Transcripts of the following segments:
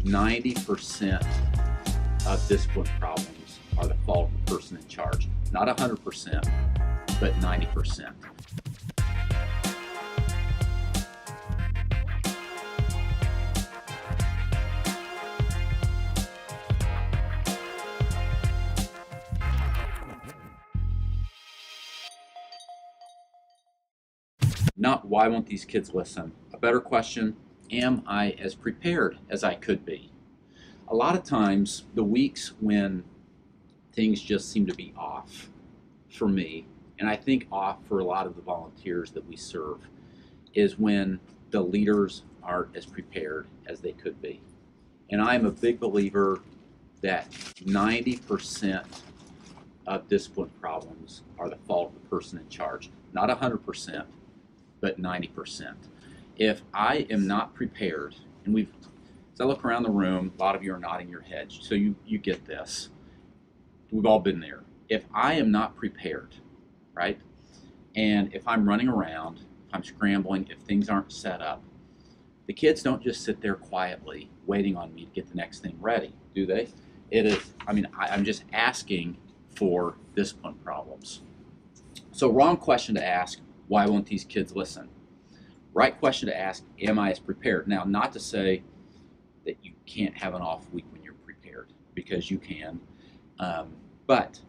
90% of discipline problems are the fault of the person in charge. Not 100%, but 90%. Not why won't these kids listen? A better question, am I as prepared as I could be? A lot of times, the weeks when things just seem to be off for me, and I think off for a lot of the volunteers that we serve, is when the leaders aren't as prepared as they could be. And I'm a big believer that 90% of discipline problems are the fault of the person in charge. Not 100%, but 90%. If I am not prepared, and as I look around the room, a lot of you are nodding your heads, so you get this. We've all been there. If I am not prepared, right, and if I'm running around, if I'm scrambling, if things aren't set up, the kids don't just sit there quietly waiting on me to get the next thing ready, do they? I'm just asking for discipline problems. So wrong question to ask, why won't these kids listen? Right question to ask, am I as prepared? Now, not to say that you can't have an off week when you're prepared, because you can. But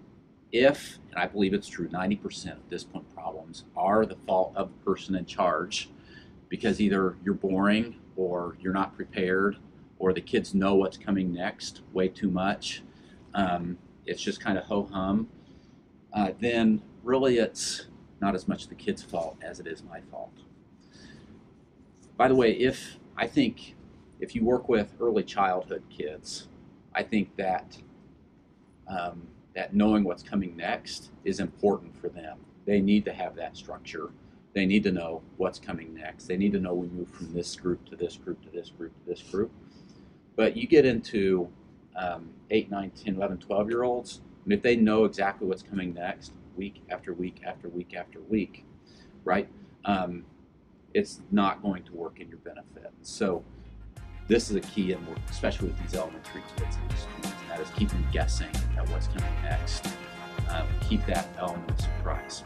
if, and I believe it's true, 90% of discipline problems are the fault of the person in charge, because either you're boring or you're not prepared, or the kids know what's coming next way too much. It's just kind of ho-hum. Then really it's not as much the kid's fault as it is my fault. By the way, I think if you work with early childhood kids, I think that that knowing what's coming next is important for them. They need to have that structure. They need to know what's coming next. They need to know we move from this group to this group to this group to this group. But you get into 8, 9, 10, 11, 12-year-olds, and if they know exactly what's coming next, week after week after week after week, right? It's not going to work in your benefit. So this is a key, and especially with these elementary kids and students, and that is keep them guessing at what's coming next. Keep that element of surprise.